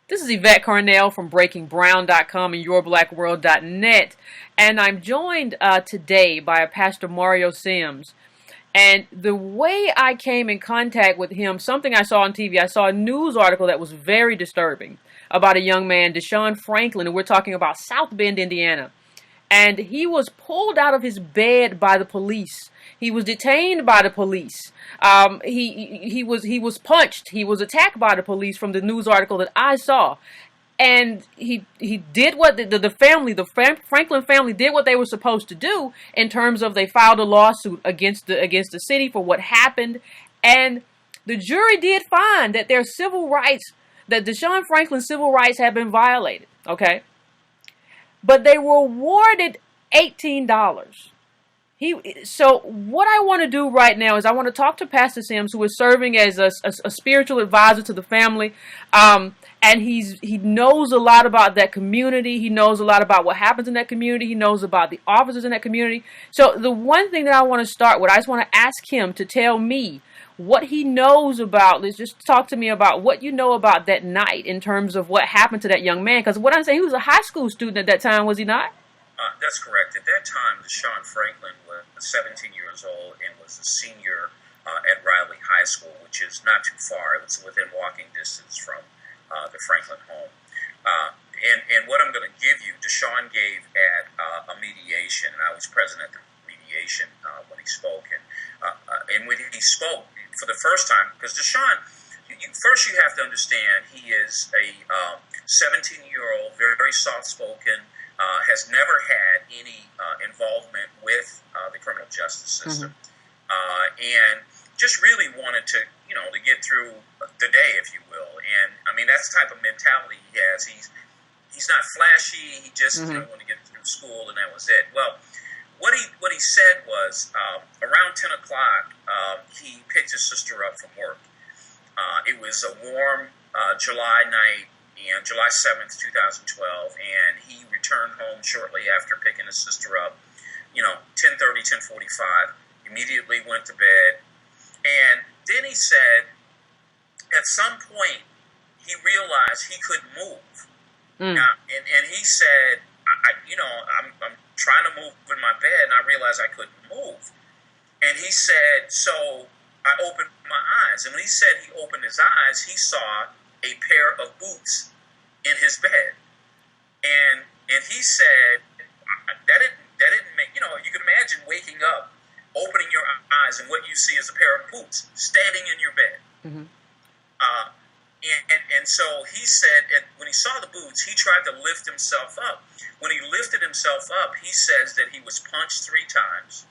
This is Yvette Carnell from BreakingBrown.com and YourBlackWorld.net, and I'm joined today by Pastor Mario Sims. And the way I came in contact with him, something I saw on TV, I saw a news article that was very disturbing about a young man, Deshaun Franklin, and we're talking about South Bend, Indiana. And he was pulled out of his bed by the police. He was detained by the police. He was punched. He was attacked by the police from the news article that I saw. And he did what the Franklin family did what they were supposed to do in terms of they filed a lawsuit against the city for what happened. And the jury did find that their civil rights, that Deshaun Franklin's civil rights had been violated. Okay. But they were awarded $18. So what I want to do right now is I want to talk to Pastor Sims, who is serving as a spiritual advisor to the family, and he knows a lot about that community. He knows a lot about what happens in that community. He knows about the officers in that community. So the one thing that I want to start with, I just want to ask him to tell me what he knows about. Let's just talk to me about what you know about that night in terms of what happened to that young man. Because what I'm saying, he was a high school student at that time, was he not? That's correct. At that time, Deshaun Franklin was 17 years old and was a senior at Riley High School, which is not too far. It was within walking distance from the Franklin home. And what I'm going to give you, Deshaun gave at a mediation, and I was present at the mediation when he spoke. And when he spoke for the first time, because Deshaun, first you have to understand, he is a 17-year-old, very soft-spoken, has never had any involvement with the criminal justice system, and just really wanted to get through the day, if you will. And I mean, that's the type of mentality he has. He's not flashy. He just wanted to get through school, and that was it. Well, what he said was around 10 o'clock, he picked his sister up from work. It was a warm July night. And July 7th, 2012, and he returned home shortly after picking his sister up, 10:30, 10:45, immediately went to bed. And then he said, at some point, he realized he couldn't move. Now, and he said, I'm trying to move in my bed, and I realized I couldn't move. And he said, so I opened my eyes. And when he said he opened his eyes, he saw a pair of boots in his bed, and he said that didn't make, you can imagine waking up, opening your eyes, and what you see is a pair of boots standing in your bed. And so he said when he saw the boots, he tried to lift himself up. When he lifted himself up, he says that he was punched 3 times,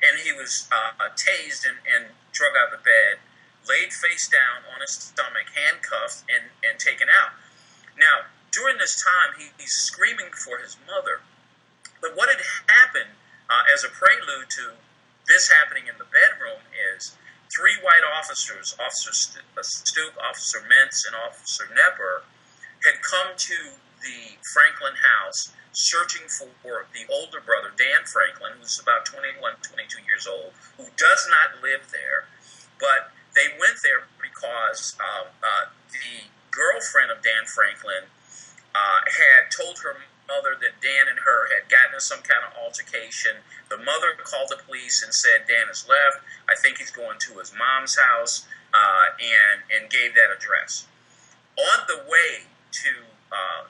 and he was tased and drug out of the bed, laid face down on his stomach, handcuffed, and taken out. Now, during this time, he's screaming for his mother. But what had happened as a prelude to this happening in the bedroom is 3 white officers, Officer Stuke, Officer Mintz, and Officer Nepper, had come to the Franklin house searching for the older brother, Dan Franklin, who's about 21, 22 years old, who does not live there. But they went there because the girlfriend of Dan Franklin had told her mother that Dan and her had gotten in some kind of altercation. The mother called the police and said Dan has left. I think he's going to his mom's house, and gave that address. On the way to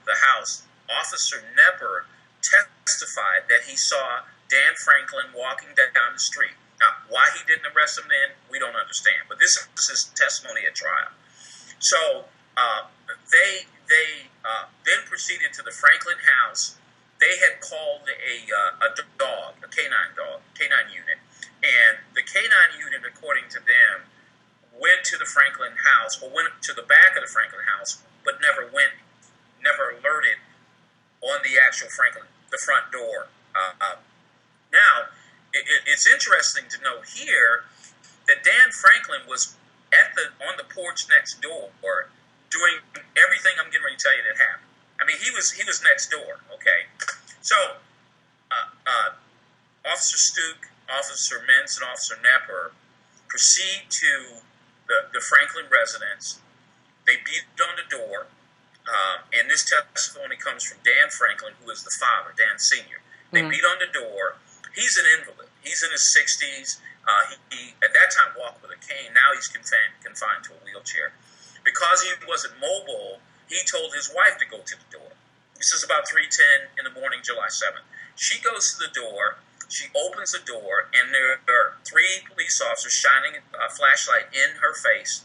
the house, Officer Nepper testified that he saw Dan Franklin walking down the street. Now, why he didn't arrest him then, we don't understand. But this is his testimony at trial. So they then proceeded to the Franklin house. They had called a dog, a canine unit. And the canine unit, according to them, went to the Franklin house, or went to the back of the Franklin house, but never alerted on the actual Franklin, the front door. Now, it's interesting to note here that Dan Franklin was on the porch next door, doing everything I'm getting ready to tell you that happened. I mean, he was next door. Okay, so Officer Stuke, Officer Mintz, and Officer Nepper proceed to the Franklin residence. They beat on the door. this testimony comes from Dan Franklin, who is the father, Dan Sr. They beat on the door. He's an invalid. He's in his 60s. He at that time walked with a cane. Now he's confined to a wheelchair. Because he wasn't mobile, he told his wife to go to the door. This is about 3:10 in the morning, July 7th. She goes to the door. She opens the door, and there are 3 police officers shining a flashlight in her face.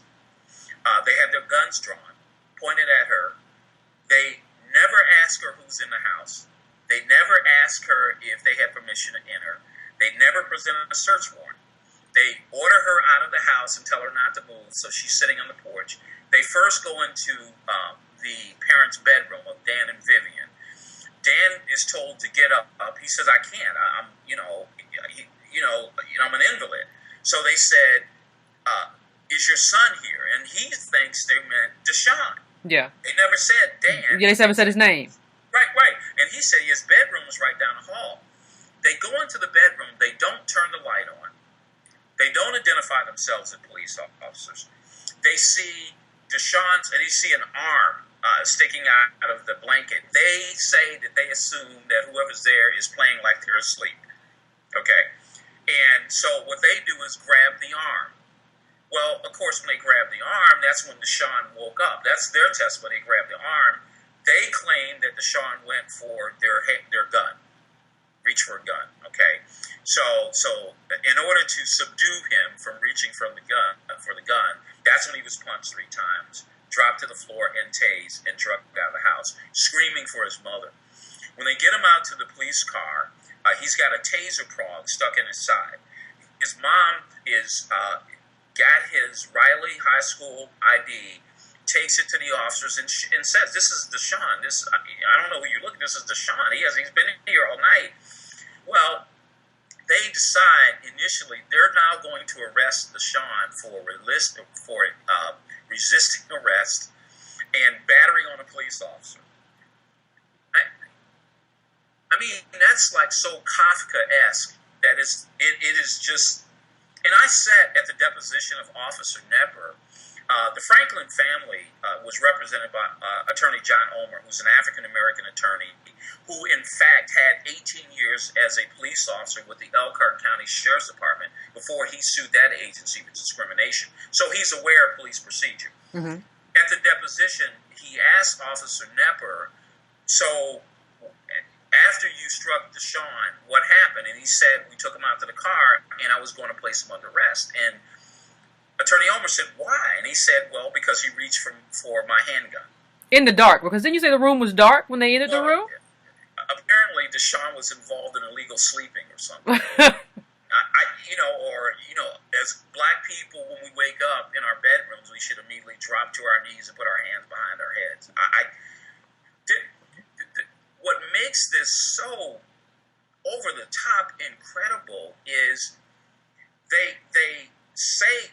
They have their guns drawn, pointed at her. They never ask her who's in the house. They never ask her if they have permission to enter. They never present a search warrant. They order her out of the house and tell her not to move, so she's sitting on the porch. They first go into the parents' bedroom of Dan and Vivian. Dan is told to get up. He says, "I can't. I'm an invalid." So they said, "Is your son here?" And he thinks they meant Deshaun. Yeah. They never said Dan. Yeah, they never said his name. Right. And he said his bedroom was right down the hall. They go into the bedroom. They don't turn the light on. They don't identify themselves as police officers. They see Deshaun's, and they see an arm sticking out of the blanket. They say that they assume that whoever's there is playing like they're asleep. Okay? And so what they do is grab the arm. Well, of course, when they grab the arm, that's when Deshaun woke up. That's their testimony. They grabbed the arm. They claim that Deshaun went for their gun, reach for a gun. Okay, so in order to subdue him from reaching for the gun, that's when he was punched 3 times, dropped to the floor, and tased, and drugged out of the house, screaming for his mother. When they get him out to the police car, he's got a taser prong stuck in his side. His mom is got his Riley High School ID, takes it to the officers, and says, "This is Deshaun. I don't know who you're looking. This is Deshaun. He's been in here all night." Well, they decide initially they're now going to arrest Deshaun for resisting arrest and battery on a police officer. I mean, that's like so Kafka-esque that it is just. And I sat at the deposition of Officer Nepper. The Franklin family was represented by Attorney John Omer, who's an African-American attorney who, in fact, had 18 years as a police officer with the Elkhart County Sheriff's Department before he sued that agency for discrimination. So he's aware of police procedure. Mm-hmm. At the deposition, he asked Officer Nepper, "So after you struck Deshaun, what happened?" And he said, "We took him out to the car, and I was going to place him under arrest." And Attorney Omer said, "Why?" And he said, "Well, because he reached for my handgun." In the dark, because didn't you say the room was dark when they entered the room? Apparently, Deshaun was involved in illegal sleeping or something. As black people, when we wake up in our bedrooms, we should immediately drop to our knees and put our hands behind our heads. What makes this so over the top incredible is they say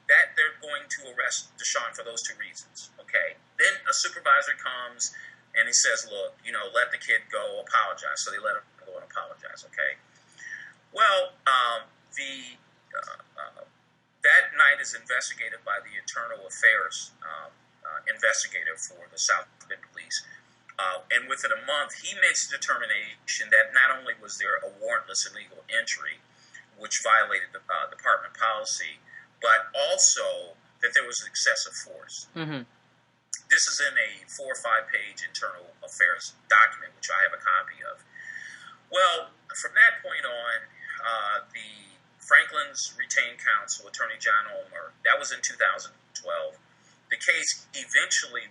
that they're going to arrest Deshaun for those 2 reasons. Okay, then a supervisor comes and he says, "Look, let the kid go, apologize." So they let him go and apologize. Okay. Well, that night is investigated by the Internal Affairs investigator for the South Bend Police. And within a month, he makes a determination that not only was there a warrantless illegal entry, which violated the department policy, but also that there was excessive force. Mm-hmm. This is in a 4 or 5 page Internal Affairs document, which I have a copy of. Well, from that point on, the Franklin's retained counsel, Attorney John Omer, that was in 2012. The case eventually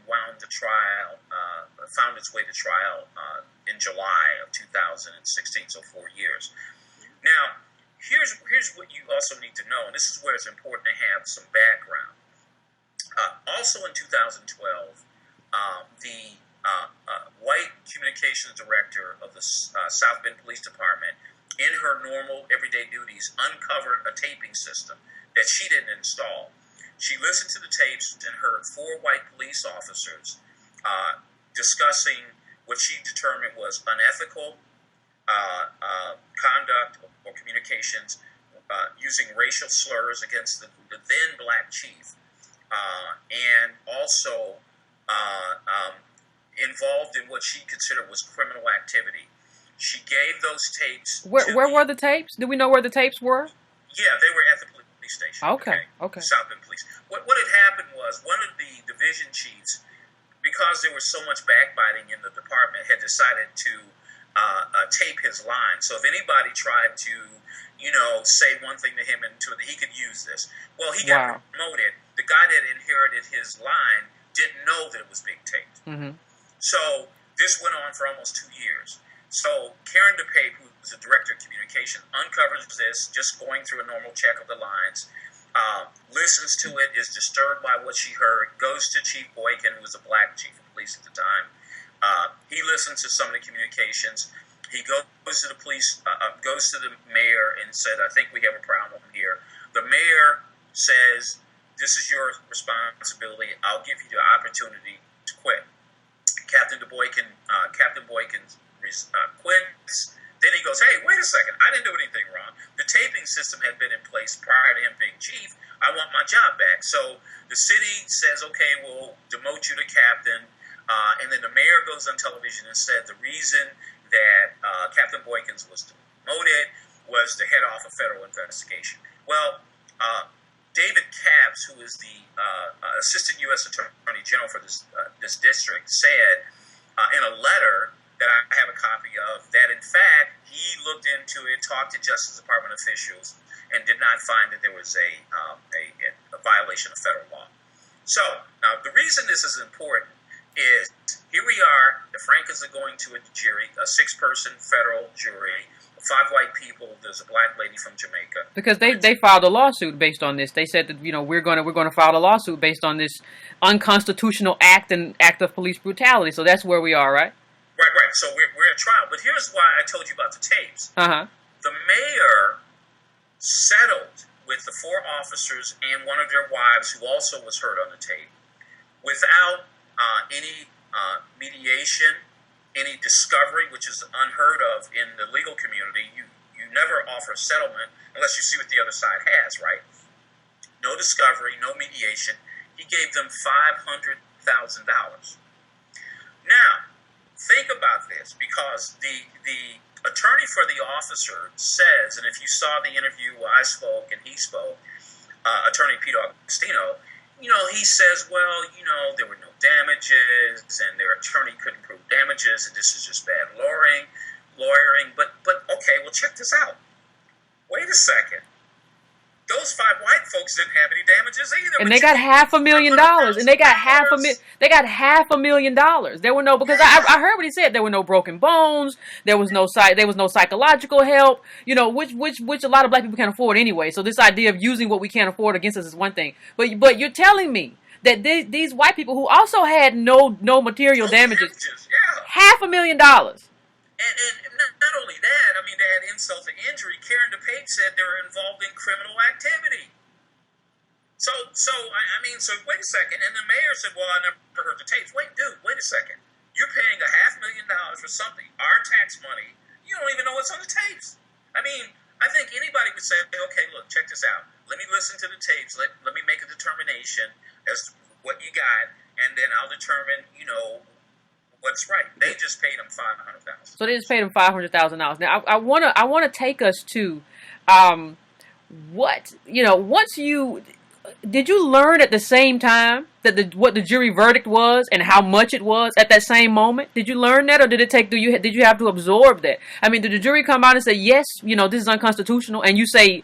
found its way to trial in July of 2016, so 4 years. Now, here's what you also need to know, and this is where it's important to have some background. Also in 2012, the white communications director of the South Bend Police Department, in her normal everyday duties, uncovered a taping system that she didn't install. She listened to the tapes and heard 4 white police officers discussing what she determined was unethical conduct or communications, using racial slurs against the then black chief, and also involved in what she considered was criminal activity. She gave those tapes. Where were the tapes? Do we know where the tapes were? Yeah, they were at the police station. Okay. South Bend Police. What had happened was one of the division chiefs, because there was so much backbiting in the department, had decided to tape his line. So if anybody tried to, say one thing to him and he could use this. Well, he got promoted. The guy that inherited his line didn't know that it was being taped. Mm-hmm. So this went on for almost 2 years. So Karen DePape, who was the director of communication, uncovers this, just going through a normal check of the lines, listens to it, is disturbed by what she heard, goes to Chief Boykin, who was a black chief of police at the time. He listens to some of the communications. He goes to the police, goes to the mayor and said, I think we have a problem here. The mayor says, this is your responsibility. I'll give you the opportunity to quit. Captain Boykin quits. Then he goes, hey, wait a second. I didn't do anything wrong. The taping system had been in place prior to him being chief. I want my job back. So the city says, okay, we'll demote you to captain. And then the mayor goes on television and said the reason that Captain Boykins was demoted was to head off a federal investigation. Well, David Capps, who is the Assistant U.S. Attorney General for this district, said in a letter that I have a copy of that, in fact, he looked into it, talked to Justice Department officials, and did not find that there was a violation of federal law. So, now, the reason this is important is here we are, the Frankens are going to a jury, a 6-person federal jury, 5 white people, there's a black lady from Jamaica. Because they filed a lawsuit based on this. They said that, we're going to file a lawsuit based on this unconstitutional act and act of police brutality. So that's where we are, right? Right. So we're at trial. But here's why I told you about the tapes. Uh-huh. The mayor settled with the 4 officers and one of their wives, who also was heard on the tape, without any mediation, any discovery, which is unheard of in the legal community. You never offer a settlement unless you see what the other side has, right? No discovery, no mediation. He gave them $500,000. Now, think about this, because the attorney for the officer says, and if you saw the interview where I spoke and he spoke, Attorney Pete Augustino, he says, well, there were no damages, and their attorney couldn't prove damages, and this is just bad lawyering. But okay, well, check this out. Wait a second. Those 5 white folks didn't have any damages either. And they got $500,000. And they got $500,000. There were no, because I heard what he said. There were no broken bones. There was no psychological help. Which a lot of black people can't afford anyway. So this idea of using what we can't afford against us is one thing. But you're telling me that these white people who also had no material damages, $500,000. And not only that, I mean, they had insult to injury. Karen DePape said they were involved in criminal activity. So wait a second. And the mayor said, well, I never heard the tapes. Wait a second. You're paying $500,000 for something, our tax money. You don't even know what's on the tapes. I mean, I think anybody would say, okay, look, check this out. Let me listen to the tapes. Let me make a determination as to what you got, and then I'll determine, what's right. They just paid him $500,000. So they just paid him $500,000. Now I wanna take us to once did you learn at the same time that what the jury verdict was and how much it was at that same moment? Did you learn that, or did it take? Did you have to absorb that? I mean, did the jury come out and say, yes, this is unconstitutional, and you say,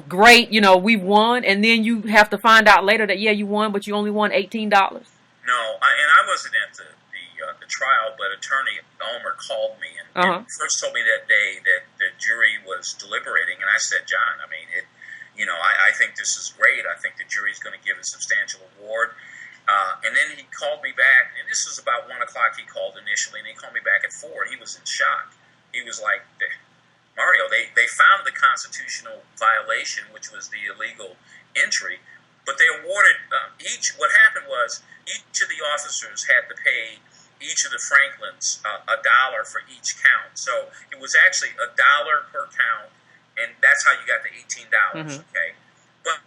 great, we've won, and then you have to find out later that you won, but you only won $18? No, and I wasn't at the trial, but Attorney Elmer called me and first told me that day that the jury was deliberating, and I said, John, I mean, I think this is great. I think the jury's going to give a substantial award. And then he called me back, and this was about 1 o'clock he called initially, and he called me back at 4. He was in shock. He was like, Mario, they found the constitutional violation, which was the illegal entry, but they awarded what happened was each of the officers had to pay each of the Franklins $1 for each count. So it was actually $1 per count, and that's how you got the $18, okay? But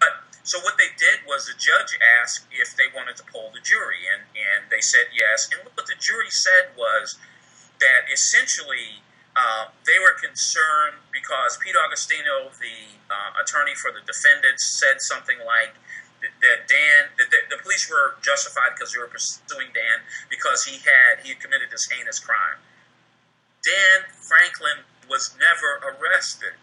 So what they did was the judge asked if they wanted to poll the jury, and they said yes. And what the jury said was that essentially they were concerned because Pete Augustino, the attorney for the defendants, said something like that the police were justified because they were pursuing Dan because he had committed this heinous crime. Dan Franklin was never arrested.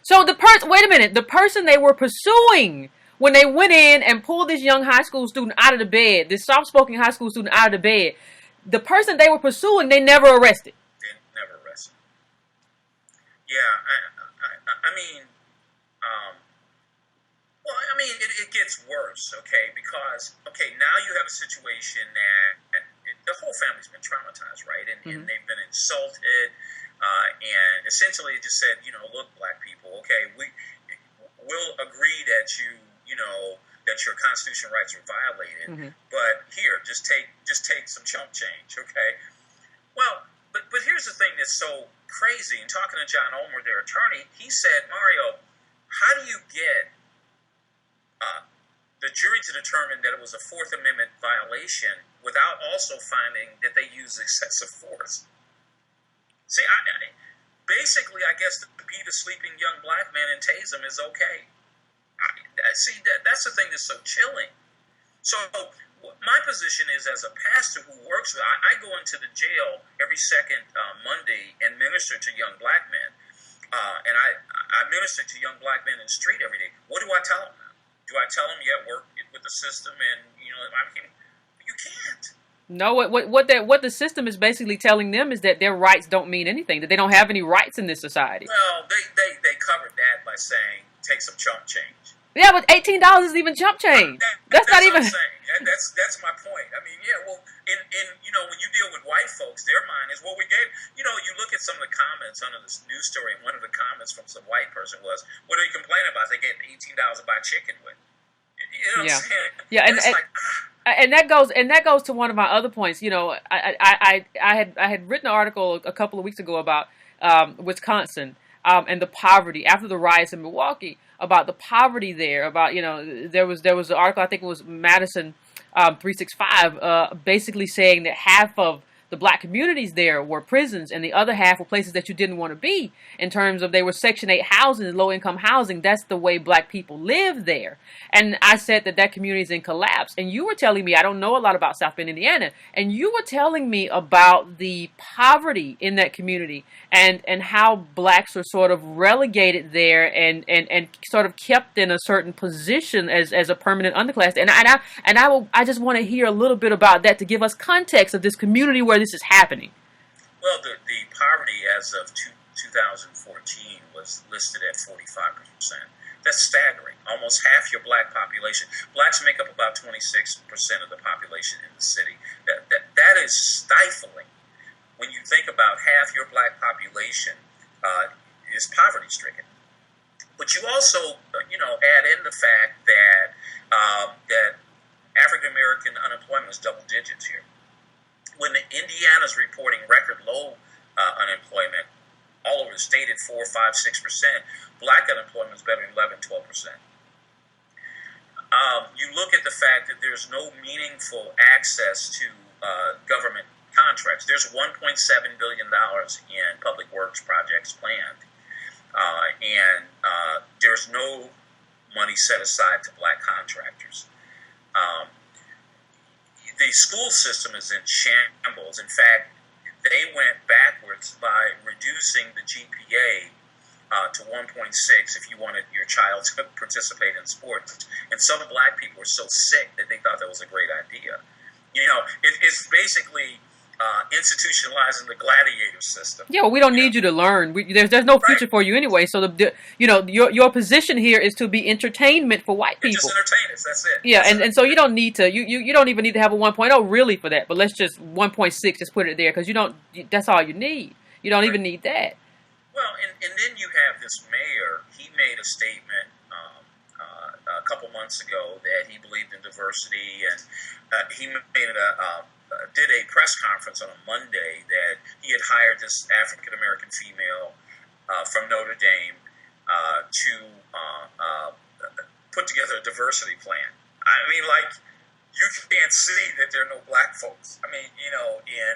So wait a minute, the person they were pursuing when they went in and pulled this young high school student out of the bed, this soft-spoken high school student out of the bed, the person they were pursuing, they never arrested. They never arrested. Yeah, I mean, it gets worse, okay, because, now you have a situation that the whole family's been traumatized, right, and they've been insulted, and essentially it just said, look, black people, okay, we'll agree that that your constitutional rights were violated, but here, just take some chump change, okay? Well, but here's the thing that's so crazy. In talking to John Ulmer, their attorney, he said, Mario, how do you get the jury to determine that it was a Fourth Amendment violation without also finding that they used excessive force? See, basically, I guess to beat a sleeping young black man and tase him is okay. See, that's the thing that's so chilling. So my position is, as a pastor who works with, I go into the jail every second Monday and minister to young black men. And I minister to young black men in the street every day. What do I tell them? Do I tell them, work with the system and, you can't. No, what the system is basically telling them is that their rights don't mean anything, that they don't have any rights in this society. Well, they covered that by saying, take some chump change. Yeah, but $18 is even chump change. That's not even. What I'm saying. That's my point. I mean, well, when you deal with white folks, their mind is, well, we gave. You look at some of the comments under this news story, and one of the comments from some white person was, "What are you complaining about? They gave $18 to buy chicken with." You know what I'm saying? Yeah, and that goes to one of my other points. I had written an article a couple of weeks ago about Wisconsin and the poverty after the riots in Milwaukee, about the poverty there, about there was an article, I think it was Madison 365, basically saying that half of the black communities there were prisons and the other half were places that you didn't want to be, in terms of they were Section 8 housing, low income housing. That's the way black people live there. And I said that community is in collapse. And you were telling me, I don't know a lot about South Bend, Indiana, and you were telling me about the poverty in that community and how blacks are sort of relegated there and sort of kept in a certain position as a permanent underclass. And I just want to hear a little bit about that to give us context of this community where this is happening. Well, the poverty as of 2014 was listed at 45%. That's staggering. Almost half your black population. Blacks make up about 26% of the population in the city. That is stifling. When you think about half your black population is poverty-stricken. But you also, add in the fact that African American unemployment is double digits here. When Indiana's reporting record low unemployment all over the state at 4, 5, 6%, black unemployment is better than 11, 12%. You look at the fact that there's no meaningful access to government contracts. There's $1.7 billion in public works projects planned, and there's no money set aside to black contractors. The school system is in shambles. In fact, they went backwards by reducing the GPA to 1.6 if you wanted your child to participate in sports. And some black people were so sick that they thought that was a great idea. It's basically institutionalizing the gladiator system. Yeah, well, we don't need you to learn. There's no future for you anyway. So your position here is to be entertainment for white people. Just entertainers. That's it. Yeah, and so you don't need to. You don't even need to have a 1.0 really for that. But let's just 1.6. Just put it there because you don't. That's all you need. You don't even need that. Well, and then you have this mayor. He made a statement a couple months ago that he believed in diversity, and he did a press conference on a Monday that he had hired this African American female from Notre Dame to put together a diversity plan. I mean, like, you can't see that there are no black folks. I mean, in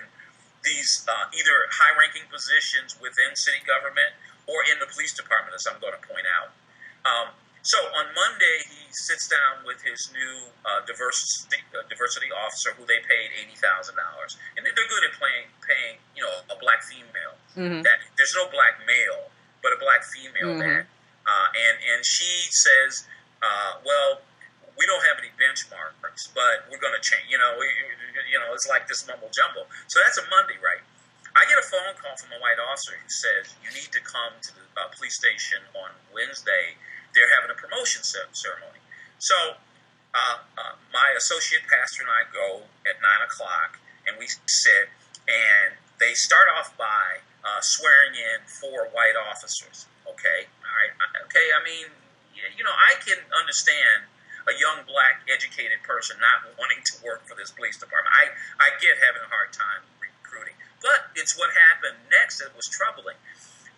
these either high-ranking positions within city government or in the police department, as I'm going to point out. So on Monday, he sits down with his new diversity officer, who they paid $80,000, and they're good at paying a black female. Mm-hmm. That there's no black male, but a black female. Mm-hmm. And she says, well, we don't have any benchmarks, but we're going to change. It's like this mumble jumble. So that's a Monday, right? I get a phone call from a white officer who says, you need to come to the police station on Wednesday. They're having a promotion ceremony. So my associate pastor and I go at 9 o'clock, and we sit, and they start off by swearing in 4 white officers. Okay? All right. Okay, I mean, I can understand a young black educated person not wanting to work for this police department. I get having a hard time recruiting. But it's what happened next that was troubling.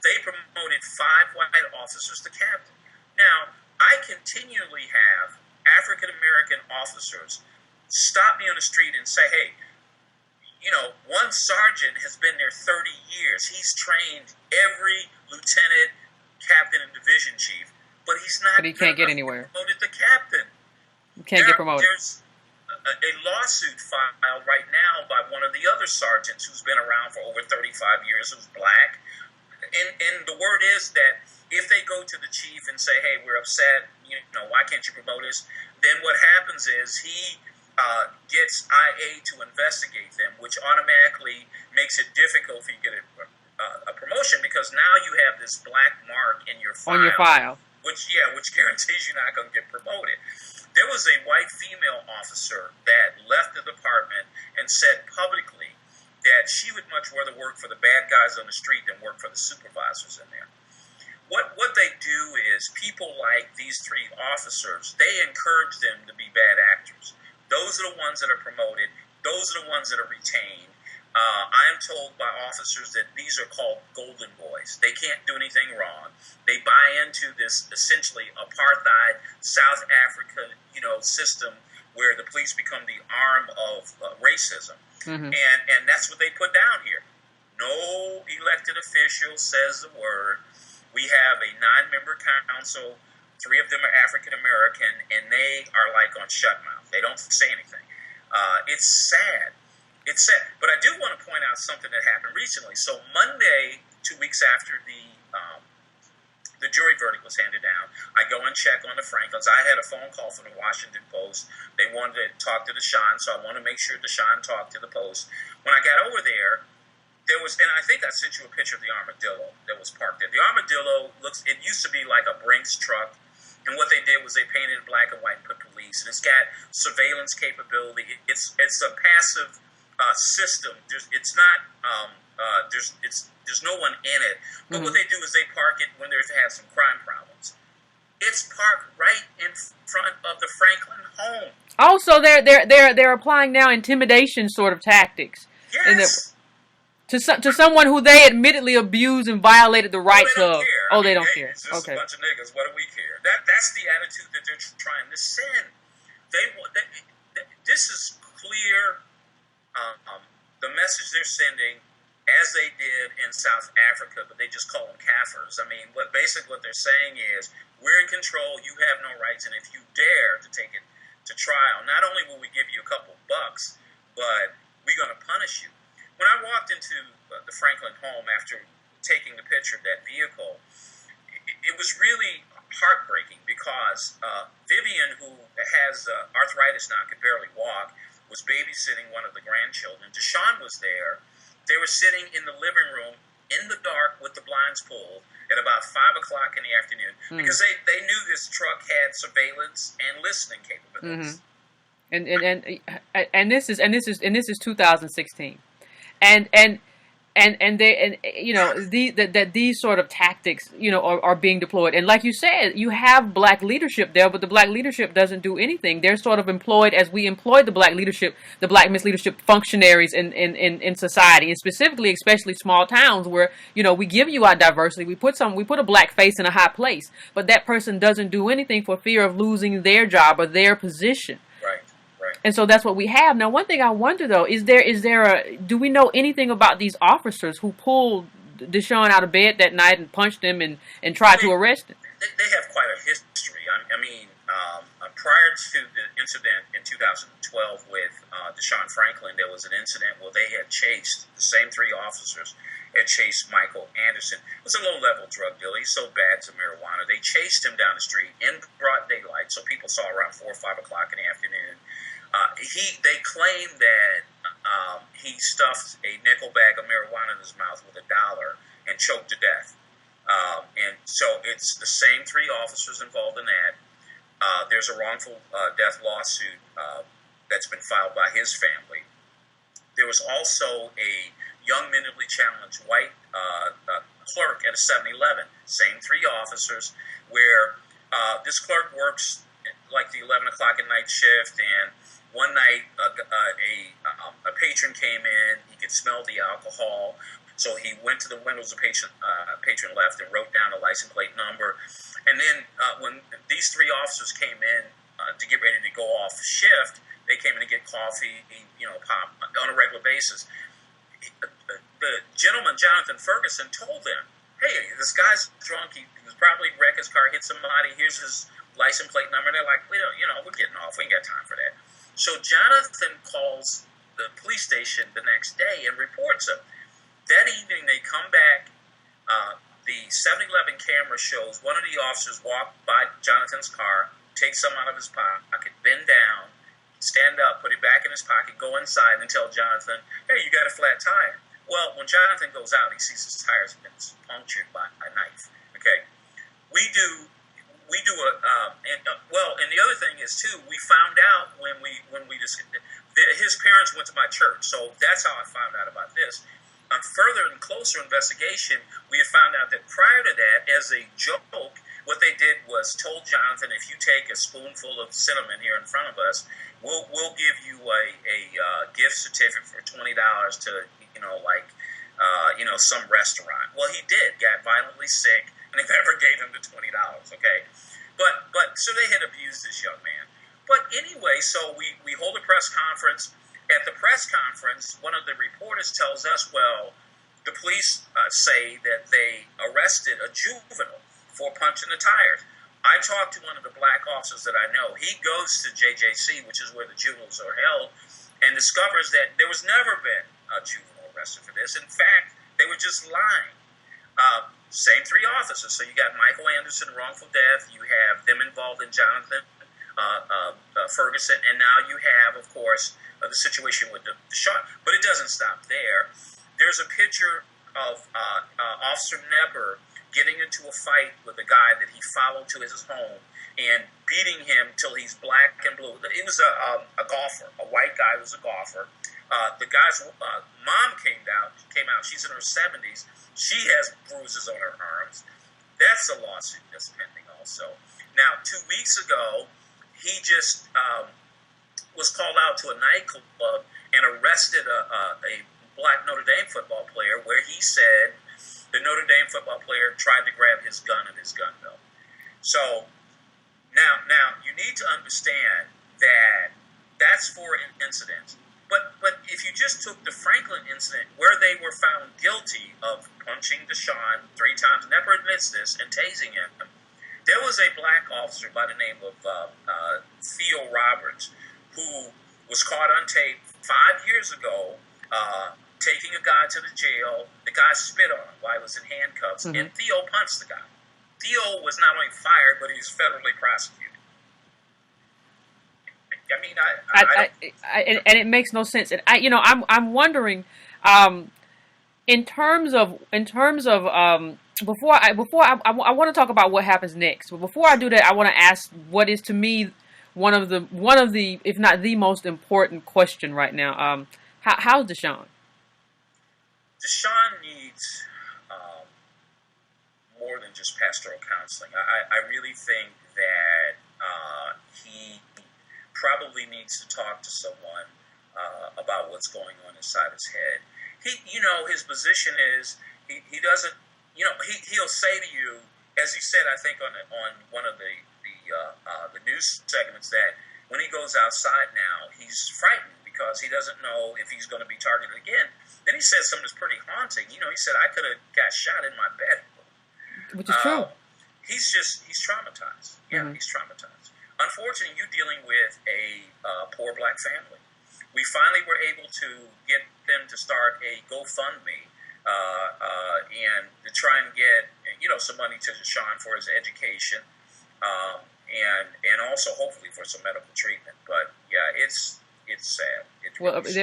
They promoted 5 white officers to captain. Now, I continually have African-American officers stop me on the street and say, hey, one sergeant has been there 30 years. He's trained every lieutenant, captain, and division chief, but he's not. But he can't get anywhere. Promoted to captain. He can't get promoted. There's a lawsuit filed right now by one of the other sergeants who's been around for over 35 years, who's black. And the word is that if they go to the chief and say, hey, we're upset, why can't you promote us? Then what happens is he gets IA to investigate them, which automatically makes it difficult for you to get a promotion, because now you have this black mark in your file. On your file. Which guarantees you're not going to get promoted. There was a white female officer that left the department and said publicly that she would much rather work for the bad guys on the street than work for the supervisors in there. What they do is, people like these 3 officers, they encourage them to be bad actors. Those are the ones that are promoted. Those are the ones that are retained. I am told by officers that these are called golden boys. They can't do anything wrong. They buy into this essentially apartheid South Africa, system where the police become the arm of racism. Mm-hmm. And that's what they put down here. No elected official says the word. We have a 9-member council. 3 of them are African American, and they are like on shut mouth. They don't say anything. It's sad. It's sad. But I do want to point out something that happened recently. So Monday, 2 weeks after the jury verdict was handed down, I go and check on the Franklins. I had a phone call from the Washington Post. They wanted to talk to Deshaun, so I want to make sure Deshaun talked to the Post. When I got over there was, and I think I sent you a picture of the armadillo that was parked there. The armadillo it used to be like a Brinks truck, and what they did was they painted it black and white and put police, and it's got surveillance capability. It's a passive system. There's no one in it. But what they do is they park it when they have some crime problems. It's parked right in front of the Franklin home. Oh, so they're applying now intimidation sort of tactics. Yes. To someone who they admittedly abused and violated the rights of. Oh, they don't care. It's just okay. a bunch of niggas. What do we care? That's the attitude that they're trying to send. This is clear. The message they're sending, as they did in South Africa, but they just call them Kafirs. I mean, what they're saying is, we're in control, you have no rights, and if you dare to take it to trial, not only will we give you a couple bucks, but we're going to punish you. When I walked into the Franklin home after taking the picture of that vehicle, it was really heartbreaking, because Vivian, who has arthritis now, could barely walk, was babysitting one of the grandchildren. Deshaun was there. They were sitting in the living room in the dark with the blinds pulled at about 5 o'clock in the afternoon, because they knew this truck had surveillance and listening capabilities. Mm-hmm. And this is 2016, and that these sort of tactics, are being deployed. And like you said, you have black leadership there, but the black leadership doesn't do anything. They're sort of employed as we employ the black leadership, the black misleadership functionaries in society, and specifically, especially small towns where, we give you our diversity. We put a black face in a high place, but that person doesn't do anything for fear of losing their job or their position. And so that's what we have. Now, one thing I wonder, though, do we know anything about these officers who pulled Deshaun out of bed that night and punched him and tried to arrest him? They have quite a history. I mean, prior to the incident in 2012 with Deshaun Franklin, there was an incident where they had chased, the same three officers had chased Michael Anderson. It was a low-level drug dealer. He sold bags of marijuana. They chased him down the street in broad daylight, so people saw around 4 or 5 o'clock in the afternoon. They claim that he stuffed a nickel bag of marijuana in his mouth with $1 and choked to death. And so it's the same three officers involved in that. There's a wrongful death lawsuit that's been filed by his family. There was also a young mentally challenged white clerk at a 7-Eleven, same three officers, where this clerk works like the 11 o'clock at night shift, and one night a patron came in. He could smell the alcohol, so he went to the windows. The patron left and wrote down a license plate number. And then when these three officers came in to get ready to go off shift, they came in to get coffee, pop on a regular basis. The gentleman, Jonathan Ferguson, told them, "Hey, this guy's drunk. He was probably wrecked his car, hit somebody. Here's his license plate number." And they're like, "We're getting off. We ain't got time for that." So Jonathan calls the police station the next day and reports him. That evening, they come back. The 7-Eleven camera shows one of the officers walk by Jonathan's car, take some out of his pocket, bend down, stand up, put it back in his pocket, go inside, and tell Jonathan, "Hey, you got a flat tire." Well, when Jonathan goes out, he sees his tires have been punctured by a knife. Okay, we do and the other thing is too, we found out when we just his parents went to my church, so that's how I found out about this. On further and closer investigation, we had found out that prior to that, as a joke, what they did was told Jonathan, "If you take a spoonful of cinnamon here in front of us, we'll give you a gift certificate for $20 to some restaurant." Well, he did, got violently sick, and they never gave him the $20. Okay, but so they had abused this young man. But anyway, so we hold a press conference. At the press conference, one of the reporters tells us, well, the police say that they arrested a juvenile for punching the tires. I talked to one of the black officers that I know. He goes to JJC, which is where the juveniles are held, and discovers that there was never been a juvenile arrested for this. In fact, they were just lying. Same three officers. So you got Michael Anderson, wrongful death. You have them involved in Jonathan Ferguson, and now you have, of course, the situation with Deshaun. But it doesn't stop there. There's a picture of Officer Nepper getting into a fight with a guy that he followed to his home and beating him till he's black and blue. He was a golfer, a white guy who was a golfer. The guy's mom came out. She's in her 70s. She has bruises on her arms. That's a lawsuit that's pending also. Now, 2 weeks ago, he just was called out to a nightclub and arrested a black Notre Dame football player, where he said the Notre Dame football player tried to grab his gun in his gun belt. So now you need to understand that that's for incidents. But if you just took the Franklin incident, where they were found guilty of punching Deshaun 3 times, Nepper admits this, and tasing him, there was a black officer by the name of Theo Roberts, who was caught on tape 5 years ago taking a guy to the jail. The guy spit on him while he was in handcuffs, and Theo punched the guy. Theo was not only fired, but he was federally prosecuted. I mean, and it makes no sense. And I'm wondering, in terms of before I want to talk about what happens next. But before I do that, I want to ask what is, to me, one of the if not the most important question right now. How's Deshaun? Deshaun needs more than just pastoral counseling. I really think that he probably needs to talk to someone about what's going on inside his head. His position is he doesn't, he'll say to you, as he said, I think on one of the news segments, that when he goes outside now, he's frightened because he doesn't know if he's going to be targeted again. Then he said something that's pretty haunting. He said, I could have got shot in my bed. Which is true. He's traumatized. Yeah, he's traumatized. Unfortunately, you're dealing with a poor black family. We finally were able to get them to start a GoFundMe and to try and get some money to Deshaun for his education, and also hopefully for some medical treatment. But yeah, it's sad.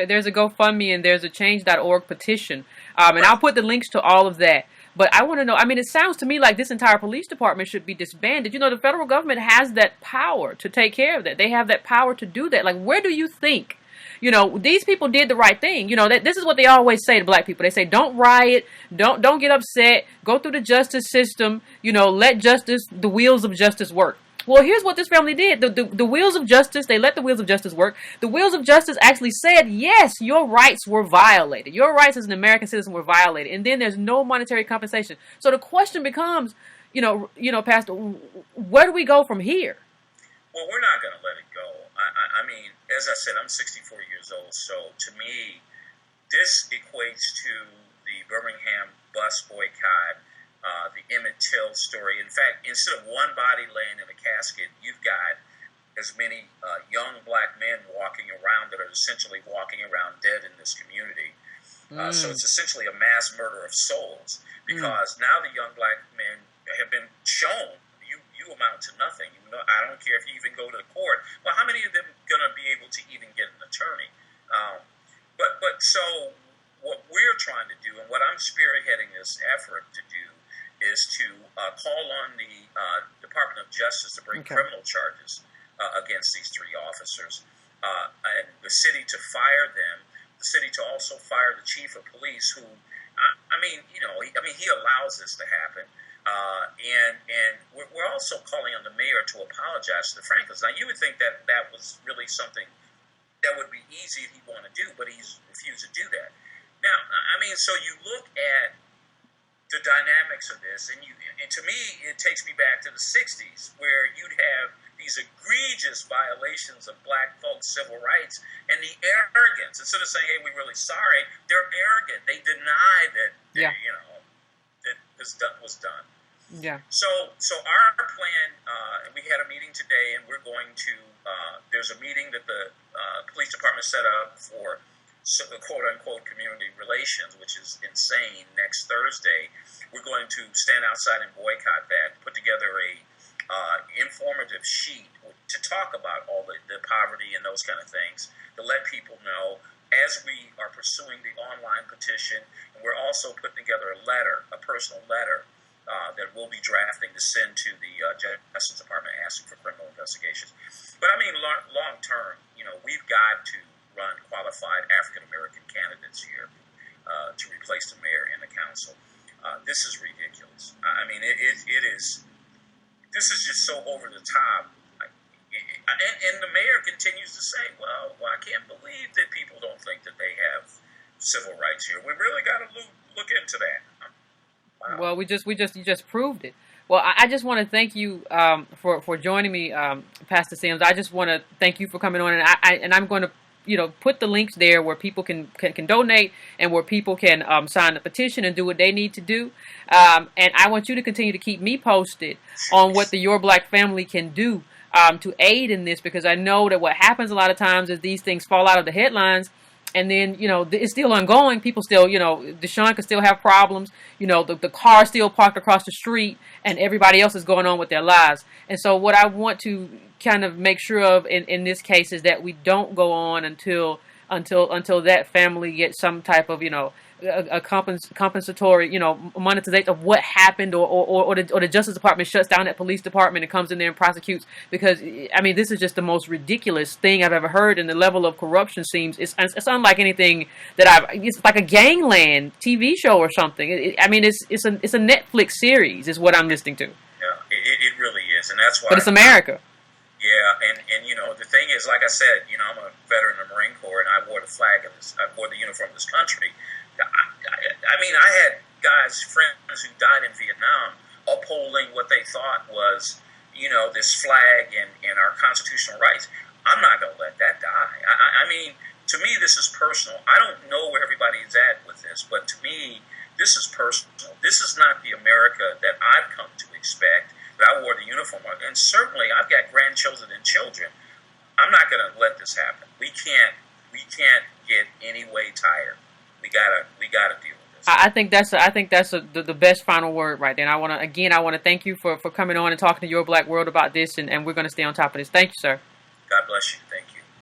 There's a GoFundMe and there's a Change.org petition, and I'll put the links to all of that. But I want to know, it sounds to me like this entire police department should be disbanded. The federal government has that power to take care of that. They have that power to do that. Like, where do you think, these people did the right thing? This is what they always say to black people. They say, don't riot, don't get upset, go through the justice system, let the wheels of justice work. Well, here's what this family did. The wheels of justice, they let the wheels of justice work. The wheels of justice actually said, yes, your rights were violated. Your rights as an American citizen were violated. And then there's no monetary compensation. So the question becomes, Pastor, where do we go from here? Well, we're not going to let it go. I mean, as I said, I'm 64 years old. So to me, this equates to the Birmingham bus boycott, the Emmett Till story. In fact, instead of one body laying in a casket, you've got as many young black men walking around that are essentially walking around dead in this community. So it's essentially a mass murder of souls, because now the young black men have been shown you amount to nothing. I don't care if you even go to the court. Well, how many of them are going to be able to even get an attorney? But so what we're trying to do, and what I'm spearheading this effort to do, is to call on the Department of Justice to bring criminal charges against these three officers, and the city to fire them, the city to also fire the chief of police, who, he allows this to happen, and we're also calling on the mayor to apologize to the Franklins. Now, you would think that that was really something that would be easy if he wanted to do, but he's refused to do that. Now, so you look at the dynamics of this, and to me, it takes me back to the 60s, where you'd have these egregious violations of black folks' civil rights, and the arrogance. Instead of saying, "Hey, we're really sorry," they're arrogant. They deny that that this was done. Yeah. So our plan, and we had a meeting today, and we're going to. There's a meeting that the police department set up for quote-unquote community relations, which is insane, next Thursday. We're going to stand outside and boycott that, put together a informative sheet to talk about all the poverty and those kind of things, to let people know as we are pursuing the online petition. And we're also putting together a personal letter that we'll be drafting to send to the Justice Department asking for criminal investigations. But long term, we've got to run qualified African-American candidates here to replace the mayor and the council. This is ridiculous. It is. This is just so over the top. And the mayor continues to say, well, I can't believe that people don't think that they have civil rights here. We really got to look into that. Wow. Well, you just proved it. Well, I just want to thank you for joining me, Pastor Sims. I just want to thank you for coming on, and I'm going to put the links there where people can donate, and where people can sign the petition and do what they need to do. And I want you to continue to keep me posted on what the Your Black family can do to aid in this, because I know that what happens a lot of times is these things fall out of the headlines, and then, it's still ongoing. People still, Deshaun could still have problems. The car still parked across the street, and everybody else is going on with their lives. And so what I want to kind of make sure of in this case is that we don't go on until until that family gets some type of, a compensatory, monetization of what happened, or the Justice Department shuts down that police department and comes in there and prosecutes. Because, I mean, this is just the most ridiculous thing I've ever heard, and the level of corruption it's unlike anything that it's like a Gangland TV show or something. It's a Netflix series is what I'm listening to. Yeah, it really is, and that's why. But it's America. Yeah, and the thing is, like I said, I'm a veteran of the Marine Corps, and I wore I wore the uniform of this country. I had friends who died in Vietnam upholding what they thought was, this flag and our constitutional rights. I'm not going to let that die. To me, this is personal. I don't know where everybody is at with this, but to me, this is personal. This is not the America that I've come to expect, that I wore the uniform of. And certainly, I've got grandchildren and children. I'm not going to let this happen. We can't get any way tired. We gotta deal with this. I think that's the best final word right there. And I want to thank you for coming on and talking to Your Black World about this, and we're going to stay on top of this. Thank you, sir. God bless you. Thank you.